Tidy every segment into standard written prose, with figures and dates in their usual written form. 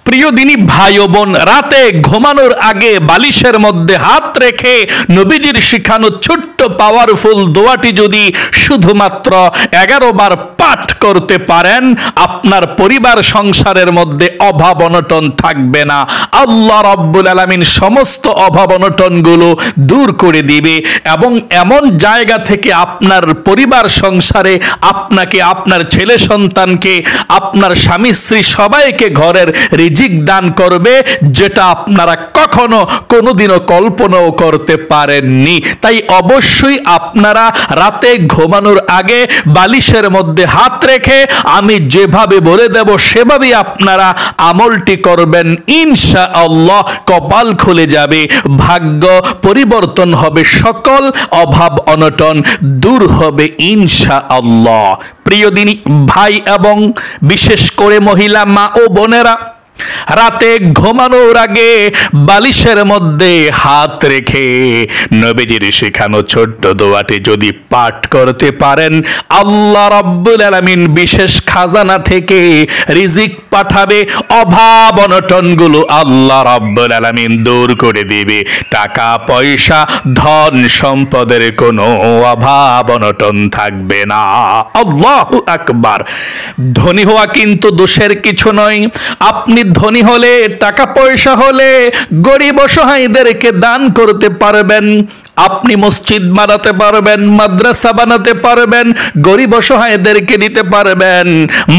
প্রিয় দিনী ভাই ও বোন, রাতে ঘুমানোর আগে বালিশের মধ্যে হাত রেখে নবীজির শিখানো ছোট্ট পাওয়ারফুল দোয়াটি যদি শুধুমাত্র 11 বার পাঠ করতে পারেন, আপনার পরিবার সংসারের মধ্যে অভাব অনটন থাকবে না। আল্লাহ রাব্বুল আলামিন সমস্ত অভাব অনটনগুলো দূর করে দিবে এবং এমন জায়গা থেকে আপনার পরিবার সংসারে আপনাকে, আপনার ছেলে সন্তানকে, আপনার স্বামী স্ত্রী সবাইকে ঘরের রিজিক দান করবে, যেটা আপনারা কখনো কোনোদিনও কল্পনাও করতে পারেননি। তাই অবশ্যই আপনারা রাতে ঘুমানোর আগে বালিশের মধ্যে হাত রেখে আমি যেভাবে বলে দেব সেভাবেই আপনারা আমলটি করবেন। ইনশাআল্লাহ কপাল খুলে যাবে, ভাগ্য পরিবর্তন হবে, সকল অভাব অনটন দূর হবে ইনশাআল্লাহ। প্রিয় দিনী ভাই এবং বিশেষ করে মহিলা মা ও বোনেরা, রাতে ঘুমানোর আগে বালিশের মধ্যে হাত রেখে নবীজির শেখানো ছোট্ট দোয়াটি যদি পাঠ করতে পারেন, আল্লাহ রাব্বুল আলামিন বিশেষ খাজানা থেকে রিজিক পাঠাবে, অভাব অনটনগুলো আল্লাহ রাব্বুল আলামিন দূর করে দিবে। টাকা পয়সা ধন সম্পদের কোনো অভাব অনটন থাকবে না। আল্লাহু আকবার। ধনী হওয়া কিন্তু দোষের কিছু নয়। আপনি ধনী হলে, টাকা পয়সা হলে গরিব অসহায়দেরকে দান করতে পারবেন। আপনি মসজিদ বানাতে পারবেন, মাদ্রাসা বানাতে পারবেন, গরিব অসহায়দেরকে দিতে পারবেন,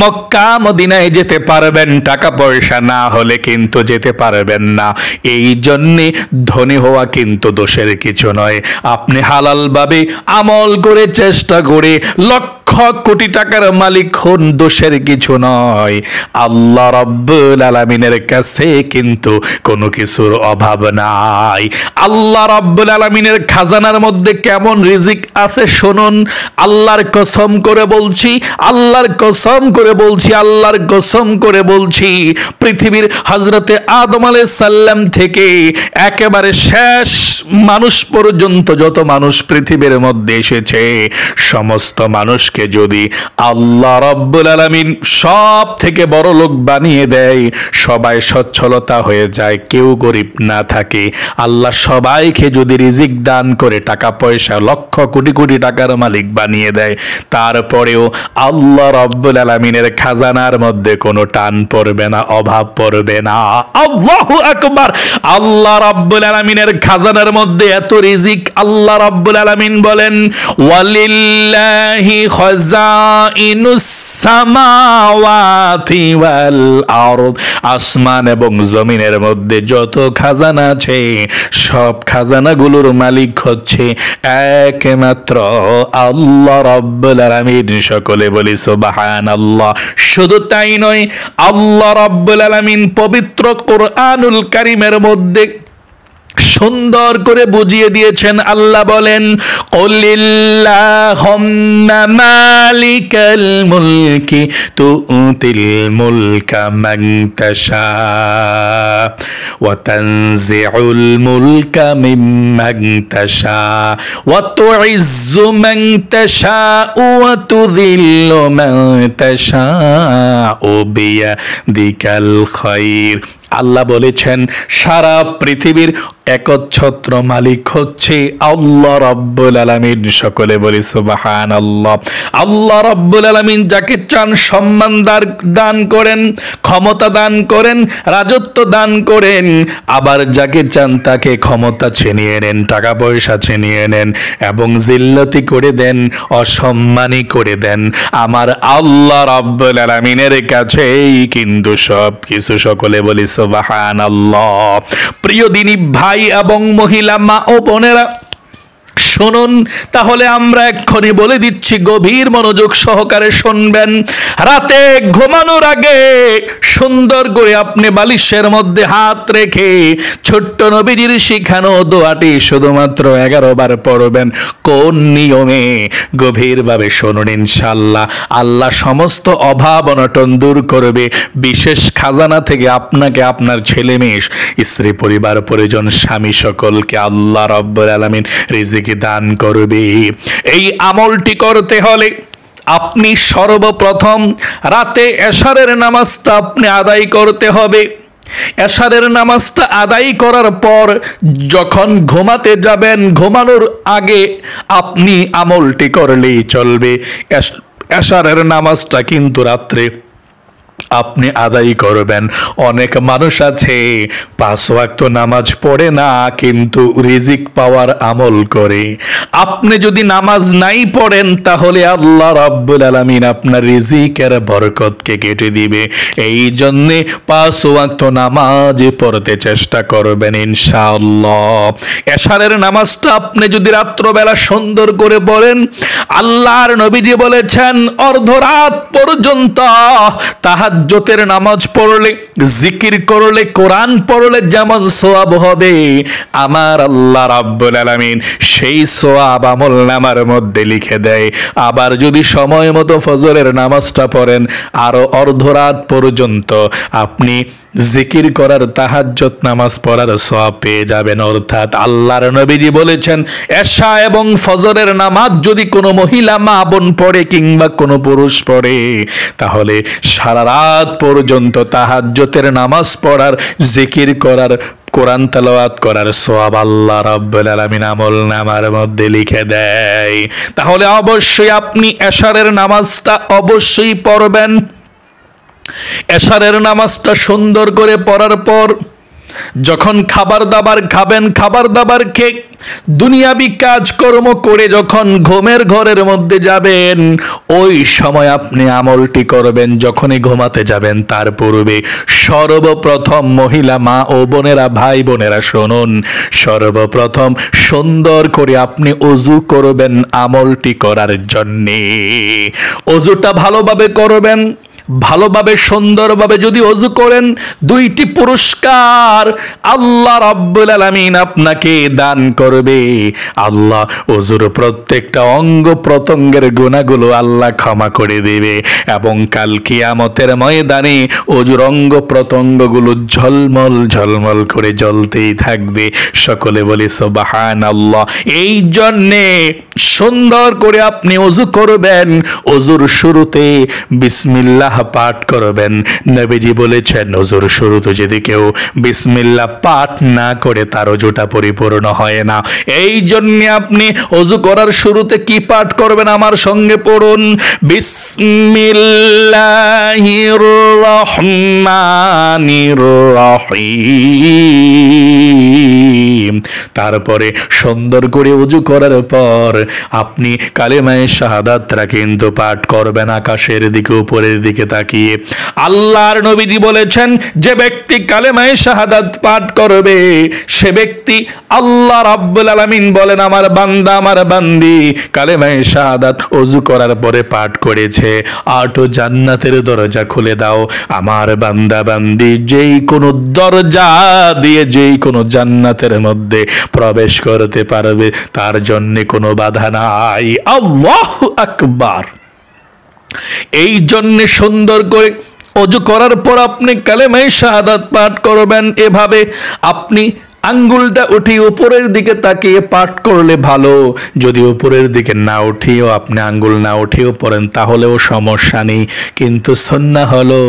মক্কা মদিনায় যেতে পারবেন। টাকা পয়সা না হলে কিন্তু যেতে পারবেন না। এই জন্যে ধনী হওয়া কিন্তু দোষের কিছু নয়। আপনি হালালভাবে আমল করে, চেষ্টা করে লক্ষ কোটি টাকার মালিক হন, দোষের কিছু নয়। আল্লাহ রাব্বুল আলামিনের কাছে কিন্তু কোনো কিছুর অভাব নাই। আল্লাহ রাব্বুল আলামিনের খাজানার মধ্যে কেমন রিজিক আছে শুনুন। আল্লাহর কসম করে বলছি, আল্লাহর কসম করে বলছি, আল্লাহর কসম করে বলছি, পৃথিবীর হযরতে আদম আলাইহিস সালাম থেকে একেবারে শেষ মানুষ পর্যন্ত যত মানুষ পৃথিবীর মধ্যে এসেছে, সমস্ত মানুষকে যদি আল্লাহ রাব্বুল আলামিন সব থেকে বড় লোক বানিয়ে দেয়, সবাই সচ্ছলতা হয়ে যায়, কেউ গরিব না থাকে, আল্লাহ সবাইকে যদি রিজিক দান করে টাকা পয়সা লক্ষ কোটি কোটি টাকার মালিক বানিয়ে দেয়, তারপরেও আল্লাহ রাব্বুল আলামিনের খাজানার মধ্যে কোনো টান পড়বে না, অভাব পড়বে না। আল্লাহু আকবার। আল্লাহ রাব্বুল আলামিনের খাজানার মধ্যে এত রিজিক, আল্লাহ রাব্বুল আলামিন বলেন, ওয়ালিল্লাহি খাযাইনুস সামাওয়াতি ওয়াল আরদ। আসমান এবং জমিনের মধ্যে যত খাজানা আছে, সব খাজানাগুলোর মালিক হচ্ছে একমাত্র আল্লাহ রাব্বুল আলামিন। সকলে বলি সুবহানাল্লাহ। শুধু তাই নয়, আল্লাহ রাব্বুল আলামিন পবিত্র কোরআনুল কারীমের মধ্যে সুন্দর করে বুঝিয়ে দিয়েছেন। আল্লাহ বলেন, কুলিল্লাহুম্মা মালিকাল মুলকি তুতিল মুলকা মান তাশা ওয়া তানজিউল মুলকা মিম্মান তাশা ওয়া তুইজ্জু মান তাশা ওয়া তুযিল্লু মান তাশা বিয়াদিকাল খায়র। আল্লাহ বলেছেন, সারা পৃথিবীর একচ্ছত্র মালিক হচ্ছে আল্লাহ রাব্বুল আলামিন। সকলে বলি সুবহানাল্লাহ। আল্লাহ রাব্বুল আলামিন যাকে চান সম্মান দান করেন, ক্ষমতা দান করেন, রাজত্ব দান করেন, আবার যাকে চান তাকে ক্ষমতা ছিনিয়ে নেন, টাকা পয়সা ছিনিয়ে নেন এবং জিল্লতি করে দেন, অসম্মানী করে দেন। আমার আল্লাহ রাব্বুল আলামিনের কাছেই কিন্তু সব কিছু। সকলে বলি সুবহানাল্লাহ। প্রিয় দিনী ভাই এবং মহিলা মা ও বোনেরা, শুনুন তাহলে আমরা এক্ষুনি বলে দিচ্ছি, গভীর মনোযোগ সহকারে শুনবেন। রাতে ঘুমানোর আগে সুন্দর করে আপনি বালিশের মধ্যে হাত রেখে ছোট্ট নবীজির শিখানো দোয়াটি শুধুমাত্র 11 বার পড়বেন। কোন নিয়মে? গভীরভাবে শুনুন। ইনশাআল্লাহ আল্লাহ সমস্ত অভাব অনটন দূর করবে। বিশেষ খাজানা থেকে আপনাকে, আপনার ছেলে মেয়ে, স্ত্রী, পরিবার পরিজন, স্বামী সকলকে আল্লাহ রাব্বুল আলামিন রিজিক দান করবে। এই আমলটি করতে হলে আপনি সর্বপ্রথম রাতে এশারের নামাজটা আপনি আদায় করতে হবে। এশারের নামাজটা আদায় করার পর যখন ঘুমাতে যাবেন, ঘুমানোর আগে আপনি আমলটি করলেই চলবে। এশারের নামাজটা কিন্তু রাত্রে আপনি আদায় করবেন। অনেক মানুষ আছে 5 ওয়াক্ত নামাজ পড়ে না, কিন্তু রিজিক পাওয়ার আমল করে। আপনি যদি নামাজ নাই পড়েন তাহলে আল্লাহ রাব্বুল আলামিন আপনার রিজিকের বরকতকে কেটে দিবে। এই জন্যে 5 ওয়াক্ত নামাজ পড়তে চেষ্টা করবেন ইনশাআল্লাহ। এশারের নামাজটা আপনি যদি রাত্রবেলা সুন্দর করে পড়েন, আল্লাহর নবীজি বলেছেন অর্ধরাত পর্যন্ত তাহাজ্জুদের নামাজ পড়লে, জিকির করলে, কোরআন পড়লে যেমন সওয়াব হবে, আমার আল্লাহ রাব্বুল আলামিন সেই সওয়াব আমলনামার মধ্যে লিখে দেয়। আবার যদি সময় মতো ফজরের নামাজটা পড়েন, আরো অর্ধরাত পর্যন্ত আপনি জিকির করার, তাহাজ্জুদ নামাজ পড়ার সওয়াব পেয়ে যাবেন। অর্থাৎ আল্লাহর নবীজি বলেছেন এশা এবং ফজরের নামাজ যদি কোনো মহিলা মা বোন পড়ে কিংবা কোনো পুরুষ পড়ে, তাহলে সারা রাত পর্যন্ত তাহাজ্জুদের নামাজ পড়ার, জিকির করার, কোরআন তেলাওয়াত করার সওয়াব আল্লাহ রাব্বুল আলামিন আমলনামার মধ্যে লিখে দেয়। তাহলে অবশ্যই আপনি এশারের নামাজটা অবশ্যই পড়বেন। এশারের নামাজটা সুন্দর করে পড়ার পর যখন খাবার দাবার খাবেন, খাবার দাবার খেয়ে দুনিয়াবি কাজকর্ম করে যখন ঘুমের ঘরের মধ্যে যাবেন, ওই সময় আপনি আমলটি করবেন। যখনই ঘুমাতে যাবেন তার পূর্বে সর্বপ্রথম মহিলা মা ও বোনেরা, ভাই বোনেরা শুনুন, সর্বপ্রথম সুন্দর করে আপনি ওযু করবেন আমলটি করার জন্যে। ওযুটা ভালোভাবে করবেন। ভালোভাবে সুন্দরভাবে যদি ওযু করেন, 2টি পুরস্কার আল্লাহ রাব্বুল আলামিন আপনাকে দান করবে। আল্লাহ ওযুর প্রত্যেকটা অঙ্গ প্রত্যঙ্গের গুনাহগুলো আল্লাহ ক্ষমা করে দেবে এবং কাল কিয়ামতের ময়দানে ওযুর অঙ্গ প্রত্যঙ্গগুলো ঝলমল ঝলমল করে জ্বলতেই থাকবে। সকলে বলি সুবহানাল্লাহ। এই জন্যে সুন্দর করে আপনি ওযু করবেন। ওযুর শুরুতে বিসমিল্লাহ পাঠ করবেন। নবীজি বলেছেন ওযুর শুরুতে যদি কেউ বিসমিল্লাহ পাঠ না করে তার ওযুটা পরিপূর্ণ হয় না। এই জন্য আপনি ওযু করার শুরুতে কি পাঠ করবেন আমার সঙ্গে পড়ুন, বিসমিল্লাহির রহমানির রহিম। তারপরে সুন্দর করে ওযু করার পর আপনি কালেমায়ে শাহাদাতটা কিন্তু পাঠ করবেন আকাশের দিকে, উপরের দিকে তাকিয়ে। আল্লাহর নবীজি বলেছেন যে ব্যক্তি কালেমায়ে শাহাদাত পাঠ করবে সে ব্যক্তি, আল্লাহ রাব্বুল আলামিন বলেন আমার বান্দা, আমার বান্দি কালেমায়ে শাহাদাত ওযু করার পরে পাঠ করেছে, 8 জান্নাতের দরজা খুলে দাও। আমার বান্দা বান্দি যেই কোনো দরজা দিয়ে যেই কোনো জান্নাতের মধ্যে প্রবেশ করতে পারবে, তার জন্য কোনো বাধা নাই। আল্লাহু আকবার। এই জন্য সুন্দর করে ওযু করার পর আপনি কালেমায়ে শাহাদাত পাঠ করবেন। এভাবে আপনি আঙ্গুলটা উঠিয়ে উপরের দিকে তাকিয়ে পাঠ করলে ভালো। যদি উপরের দিকে না উঠিয়েও আপনি আঙ্গুল না উঠিয়েও পড়েন তাহলেও সমস্যা নেই, কিন্তু সুন্নাহ হলো,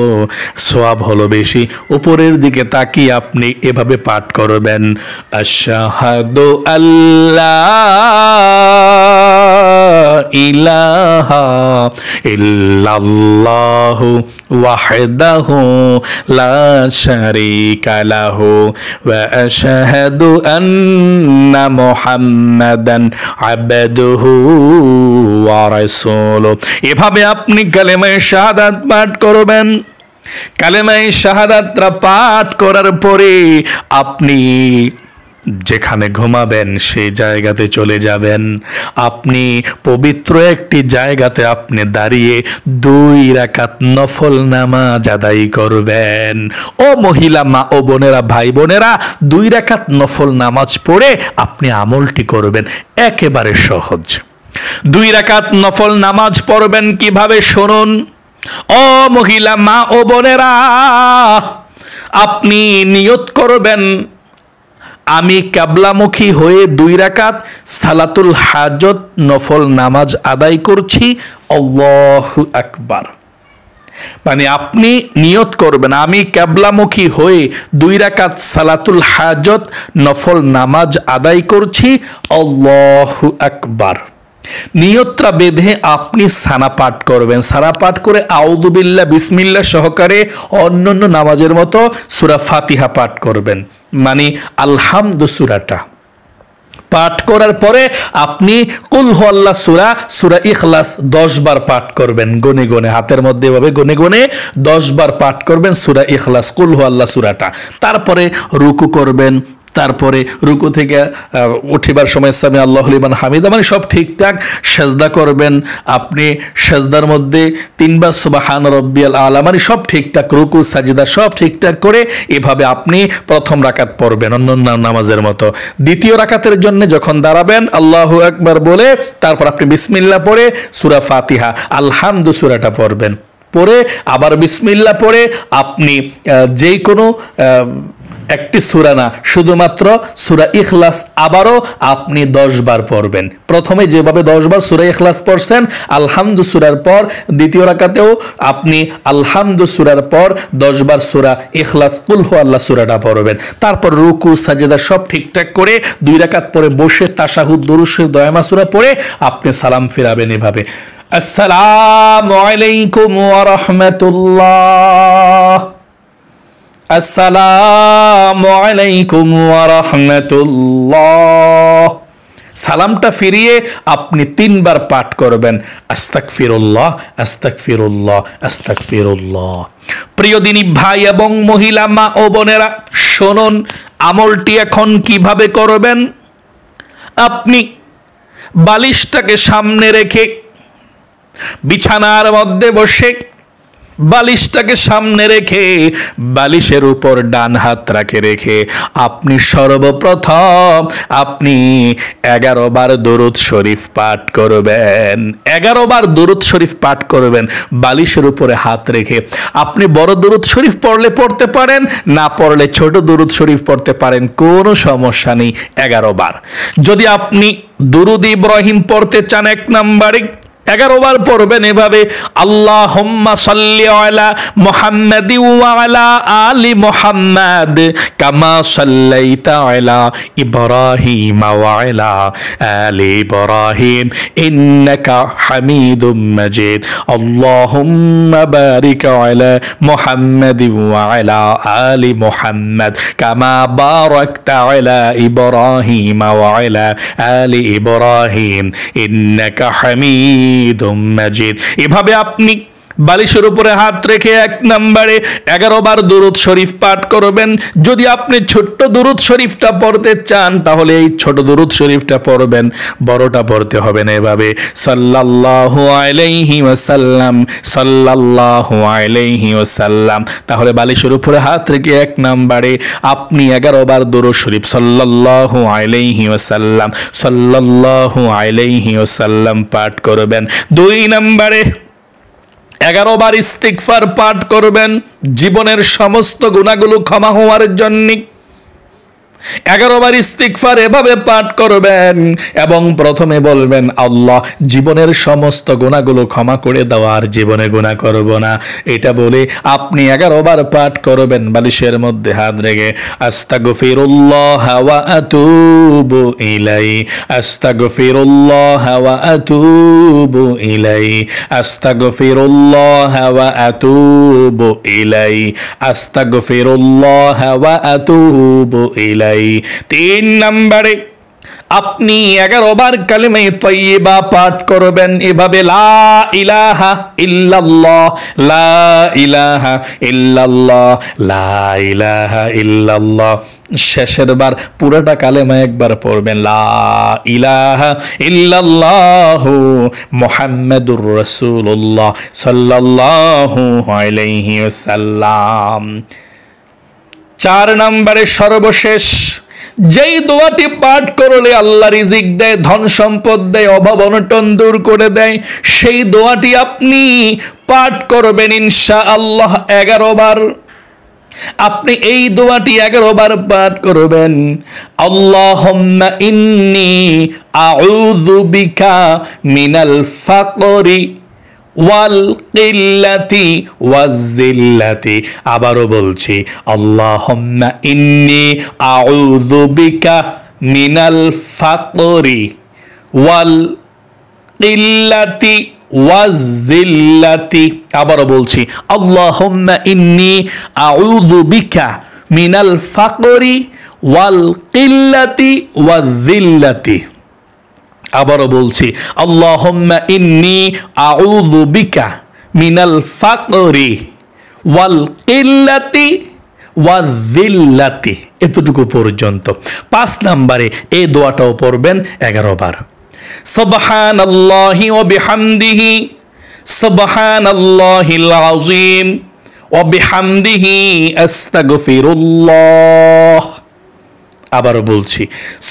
সওয়াব হলো বেশি। উপরের দিকে তাকিয়ে আপনি এভাবে পাঠ করবেন, আশহাদু আল্লাহ ইলাহা ইল্লাল্লাহু ওয়াহদাহু লা শারীকা লাহু ওয়া আশহাদু আন্না মুহাম্মাদান আবদুহু ওয়া রাসূলুহু। এভাবে আপনি কালেমায়ে শাহাদাত পাঠ করবেন। কালেমায়ে শাহাদাতটা পাঠ করার পরে আপনি যেখানে ঘুমাবেন সেই জায়গাতে চলে যাবেন। আপনি পবিত্র একটি জায়গাতে আপনি দাঁড়িয়ে 2 রাকাত নফল নামাজ আদায় করবেন। ও মহিলা মা ও বোনেরা, ভাই বোনেরা, 2 রাকাত নফল নামাজ পড়ে আপনি আমলটি করবেন। একেবারে সহজ। 2 রাকাত নফল নামাজ পড়বেন কিভাবে শুনুন। ও মহিলা মা ও বোনেরা, আপনি নিয়ত করবেন আমি কিবলামুখী হয়ে 2 রাকাত সালাতুল হাজত নফল নামাজ আদায় করছি। আল্লাহু আকবার। মানে আপনি নিয়ত করবেন আমি কিবলামুখী হয়ে 2 রাকাত সালাতুল হাজত নফল নামাজ আদায় করছি, আল্লাহু আকবার। নিয়তটা বেঁধে আপনি সানা পাঠ করবেন। সানা পাঠ করে আউযু বিল্লাহ বিসমিল্লাহ সহকারে অন্যান্য নামাজের মতো সূরা ফাতিহা পাঠ করবেন, মানে আলহামদু সূরাটা পাঠ করার পরে আপনি কুল হুয়াল্লাহ সূরা ইখলাস 10 বার পাঠ করবেন, গনে গনে হাতের মধ্যে এভাবে গনে গনে 10 বার পাঠ করবেন সূরা ইখলাস কুল হুয়াল্লাহ সূরাটা। তারপরে রুকু করবেন, তারপরে রুকু থেকে উঠিবার সময় সামি আল্লাহু লিমান হামিদা, মানে সব ঠিকঠাক। সেজদা করবেন, আপনি সেজদার মধ্যে 3 বার সুবহান রাব্বিয়াল আলা, মানে সব ঠিকঠাক, রুকু সাজদা সব ঠিকঠাক করে এভাবে আপনি প্রথম রাকাত পড়বেন অন্যান্য নামাজের মতো। দ্বিতীয় রাকাতের জন্য যখন দাঁড়াবেন আল্লাহু আকবার বলে তারপর আপনি বিসমিল্লাহ পড়ে সূরা ফাতিহা আলহামদু সূরাটা পড়বেন, পড়ে আবার বিসমিল্লাহ পড়ে আপনি যেই কোনো একটি সূরা না, শুধুমাত্র সূরা ইখলাস আবারও আপনি 10 বার পড়বেন। প্রথমে যেভাবে 10 বার সূরা ইখলাস পড়ছেন আলহামদু সূরার পর, দ্বিতীয় রাকাতেও আপনি আলহামদু সূরার পর 10 বার সূরা ইখলাস কুল হুয়াল্লাহ সূরাটা পড়বেন। তারপর রুকু সাজদা সব ঠিকঠাক করে 2 রাকাত পরে বসে তাশাহুদ দুরূদ শরীফ দয়ামা সূরা পড়ে আপনি সালাম ফিরাবেন এভাবে, আসসালামু আলাইকুম ওয়া রাহমাতুল্লাহ, আসসালামু আলাইকুম ওয়া রাহমাতুল্লাহ। সালামটা ফিরিয়ে আপনি 3 বার পাঠ করবেন আস্তাগফিরুল্লাহ আস্তাগফিরুল্লাহ আস্তাগফিরুল্লাহ। প্রিয় দিনী ভাই এবং মহিলা মা ও বোনেরা, শুনুন আমলটি এখন কিভাবে করবেন। আপনি বালিশটাকে সামনে রেখে বিছানার মধ্যে বসে বালিশটাকে সামনে রেখে বালিশের উপর ডান হাত রেখে আপনি সর্বপ্রথম আপনি 11 বার দরুদ শরীফ পাঠ করবেন। 11 বার দরুদ শরীফ পাঠ করবেন বালিশের উপরে হাত রেখে। আপনি বড় দরুদ শরীফ পড়লে পড়তে পারেন, না পড়লে ছোট দরুদ শরীফ পড়তে পারেন, কোনো সমস্যা নেই। 11 বার। যদি আপনি দুরুদ ইব্রাহিম পড়তে চান 1 নম্বরে 11 বার পড়বেন এভাবে, আল্লাহুম্মা সাল্লি আলা মুহাম্মাদি ওয়া আলা আলি মুহাম্মাদ কামা সাল্লাইতা আলা ইব্রাহিম ওয়া আলা আলি ইব্রাহিম ইন্নাকা হামিদুম মাজিদ, আল্লাহুম্মা বারিক আলা মুহাম্মাদি ওয়া আলা আলি মুহাম্মাদ কামা বারাকতা আলা ইব্রাহিম ওয়া আলা আলি ইব্রাহিম ইন্নাকা হামিদুম মাজিদ। এভাবে আপনি বালিশের উপরে হাত রেখে 1 নম্বরে 11 বার দুরূদ শরীফ পাঠ করবেন। যদি আপনি ছোট্ট দুরূদ শরীফটা পড়তে চান তাহলে এই ছোট দুরূদ শরীফটা পড়বেন, বড়টা পড়তে হবে না। এভাবে সাল্লাল্লাহু আলাইহি ওয়াসাল্লাম সাল্লাল্লাহু আলাইহি ওয়াসাল্লাম। তাহলে বালিশের উপরে হাত রেখে 1 নম্বরে আপনি 11 বার দুরূদ শরীফ সাল্লাল্লাহু আলাইহি ওয়াসাল্লাম সাল্লাল্লাহু আলাইহি ওয়াসাল্লাম পাঠ করবেন। 2 নম্বরে 11 বার ইস্তিগফার পাঠ করবেন জীবনের সমস্ত গুনাহগুলো ক্ষমা হওয়ার জন্য। 11 বার ইস্তিগফার এভাবে পাঠ করবেন এবং প্রথমে বলবেন, আল্লাহ জীবনের সমস্ত গুনাহগুলো ক্ষমা করে দাও, আর জীবনে গুনাহ করব না। এটা বলে আপনি 11 বার পাঠ করবেন বালিশের মধ্যে হাত রেখে, আস্তাগফিরুল্লাহ ওয়া আতুবু ইলাইহি, আস্তাগফিরুল্লাহ ওয়া আতুবু ইলাইহি, আস্তাগফিরুল্লাহ ওয়া আতুবু ইলাইহি, আস্তাগফিরুল্লাহ ওয়া আতুবু ইলাইহি। 3 নম্বরে আপনি 11 বার কালিমা তয়্যিবা পাঠ করবেন এভাবে, লা ইলাহা ইল্লাল্লাহ লা ইলাহা ইল্লাল্লাহ লা ইলাহা ইল্লাল্লাহ। শেষের বার পুরোটা কালেমা একবার পড়বেন, লা ইলাহা ইল্লাল্লাহু মুহাম্মাদুর রাসূলুল্লাহ সাল্লাল্লাহু আলাইহি ওয়াসাল্লাম। 4 নম্বরে সর্বশেষ যেই দোয়াটি পাঠ করলে আল্লাহ রিজিক দেয়, ধন সম্পদ দেয়, অভাব অনটন দূর করে দেয়, সেই দোয়াটি আপনি পাঠ করবেন ইনশাআল্লাহ 11 বার। আপনি এই দোয়াটি 11 বার পাঠ করবেন, আল্লাহুম্মা ইন্নী আউযু বিকা মিনাল ফাকরি ওয়াল কিল্লাতি ওয়াজিল্লাতি। আবারও বলছি, আল্লাহুম্মা ইন্নী আউযু বিকা মিনাল ফাকরি ওয়াল কিল্লাতি ওয়াজিল্লাতি। আবারও বলছি, আল্লাহুম্মা ইন্নী আউযু বিকা মিনাল ফাকরি ওয়াল কিল্লাতি ওয়াজিল্লাতি। আবারও বলছি, আল্লাহুম্মা ইন্নী আউযু বিকা মিনাল ফাকরি ওয়াল কিল্লাতি ওয়াজিল্লাতি। এতটুকু পর্যন্ত। 5 নম্বরে এই দোয়াটাও পড়বেন 11 বার। সুবহানাল্লাহি ওয়া বিহামদিহি সুবহানাল্লাহিল আযীম ওয়া বিহামদিহি আস্তাগফিরুল্লাহ। আবারও বলছি,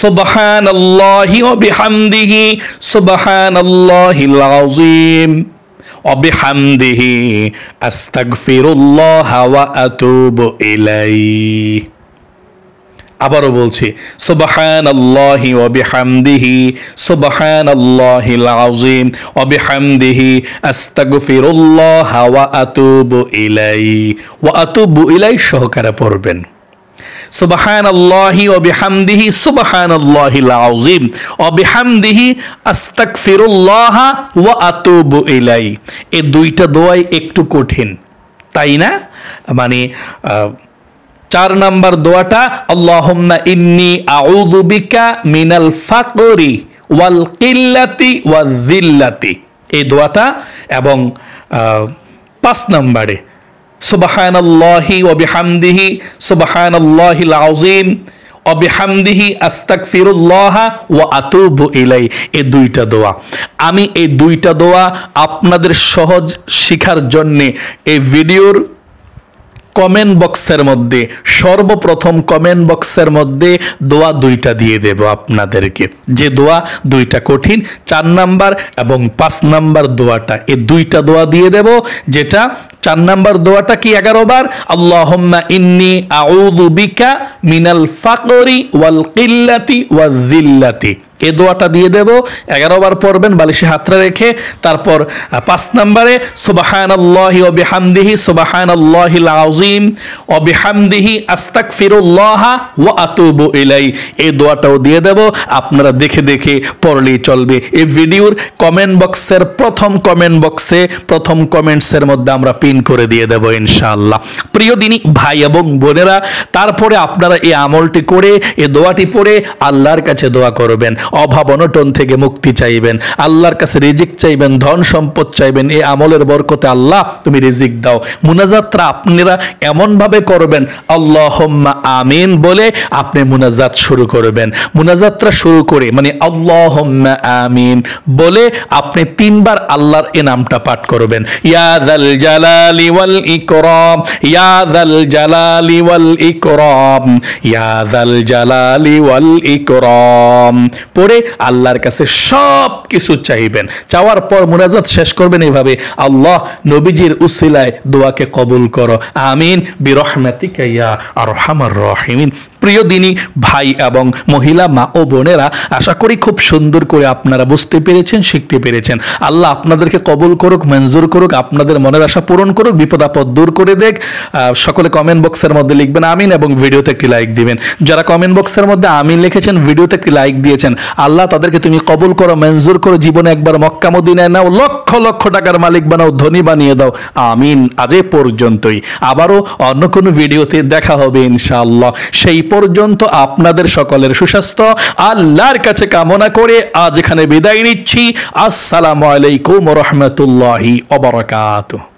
সুবহানাল্লাহি ওয়া বিহামদিহি সুবহানাল্লাহিল আযীম ওয়া বিহামদিহি আস্তাগফিরুল্লাহ ওয়া আতুবু ইলাইহি। আবারও বলছি, সুবহানাল্লাহি ওয়া বিহামদিহি সুবহানাল্লাহিল আযীম ওয়া বিহামদিহি আস্তাগফিরুল্লাহ ওয়া আতুবু ইলাইহি। ওয়া আতুবু ইলাইহি সহকারে পড়বেন। সুবহানাল্লাহি ওয়া বিহামদিহি সুবহানাল্লাহিল আযীম ওয়া বিহামদিহি আস্তাগফিরুল্লাহ ওয়া আতুবু ইলাইহি। এই দুইটা দোয়াই একটু কঠিন, তাই না? মানে 4 নাম্বার দোয়াটা আল্লাহুম্মা ইন্নী আউযু বিকা মিনাল ফাকরি ওয়াল কিল্লাতি ওয়াজিল্লাতি, এই দোয়াটা। এবং 5 নম্বরে সুবহানাল্লাহি ওয়া বিহামদিহি সুবহানাল্লাহিল আযীম ওয়া বিহামদিহি আস্তাগফিরুল্লাহ ওয়া আতুবু ইলাইহি। এই দুইটা দোয়া, আমি এই দুইটা দোয়া আপনাদের সহজ শিখার জন্য এই ভিডিওর কমেন্ট বক্সের মধ্যে, সর্বপ্রথম কমেন্ট বক্সের মধ্যে দোয়া দুইটা দিয়ে দেব আপনাদেরকে। যে দোয়া দুইটা কঠিন, 4 নাম্বার এবং 5 নাম্বার দোয়াটা, এই দুইটা দোয়া দিয়ে দেব। যেটা 4 নাম্বার দোয়াটা কি 11 বার, আল্লাহুম্মা ইন্নী আউযু বিকা মিনাল ফাকরি ওয়াল কিল্লাতি ওয়াজিল্লাতি। এই দোয়াটা দিয়ে দেব, 11 বার পড়বেন বালিশে হাতটা রেখে। তারপর 5 নম্বরে সুবহানাল্লাহি ওয়া বিহামদিহি সুবহানাল্লাহিল আযীম ওয়া বিহামদিহি আস্তাগফিরুল্লাহ ওয়া আতুবু ইলাইহি। এই দোয়াটাও দিয়ে দেব, আপনারা দেখে দেখে পড়লেই চলবে। এই ভিডিওর কমেন্ট বক্সের প্রথম কমেন্ট বক্সে প্রথম কমেন্টসের মধ্যে আমরা পিন করে দিয়ে দেব ইনশাআল্লাহ। প্রিয় দিনী ভাই এবং বোনেরা, তারপরে আপনারা এই আমলটি করে, এই দোয়াটি পড়ে আল্লাহর কাছে দোয়া করবেন, অভাব অনটন থেকে মুক্তি চাইবেন, আল্লাহর কাছে রিজিক চাইবেন, ধন সম্পদ চাইবেন। এই আমলের বরকতে আল্লাহ তুমি রিজিক দাও। মুনাজাতটা আপনারা এমন ভাবে করবেন, আল্লাহুম্মা আমিন বলে আপনি মুনাজাত শুরু করবেন। মুনাজাতটা শুরু করে মানে আল্লাহুম্মা আমিন বলে আপনি 3 বার আল্লাহর এই নামটা পাঠ করবেন, ইয়া যাল জালালি ওয়াল ইকরাম, ইয়া যাল জালালি ওয়াল ইকরাম, ইয়া যাল জালালি ওয়াল ইকরাম পড়ে আল্লাহর কাছে সব কিছু চাইবেন। চাওয়ার পর মুনাজাত শেষ করবেন এইভাবে, আল্লাহ নবীজির উসিলায় দোয়াকে কবুল করো, আমিন বিরহমাতিকা ইয়া আরহামার রাহিমিন। প্রিয় দিনী ভাই এবং মহিলা মা ও বোনেরা, আশা করি খুব সুন্দর করে আপনারা বুঝতে পেরেছেন, শিখতে পেরেছেন। আল্লাহ আপনাদেরকে কবুল করুক, মঞ্জুর করুক, আপনাদের মনের আশা পূরণ করুক, বিপদ আপদ দূর করে দেখ। সকলে কমেন্ট বক্সের মধ্যে লিখবেন আমিন এবং ভিডিওতে একটি লাইক দিবেন। যারা কমেন্ট বক্সের মধ্যে আমিন লিখেছেন, ভিডিওতে একটি লাইক দিয়েছেন, আল্লাহ তাদেরকে তুমি কবুল করো, মঞ্জুর করো, জীবনে একবার মক্কা মদিনায় নাও, লক্ষ লক্ষ টাকার মালিক বানাও, ধনী বানিয়ে দাও, আমিন। আজ এ পর্যন্তই, আবারও অন্য কোনো ভিডিওতে দেখা হবে ইনশাআল্লাহ। সেই পর্যন্ত আপনাদের সকলের সুস্বাস্থ্য আল্লাহর কাছে কামনা করে আজ এখানে বিদায় নিচ্ছি। আসসালামু আলাইকুম ওয়া রাহমাতুল্লাহি ওয়া বারাকাতুহু।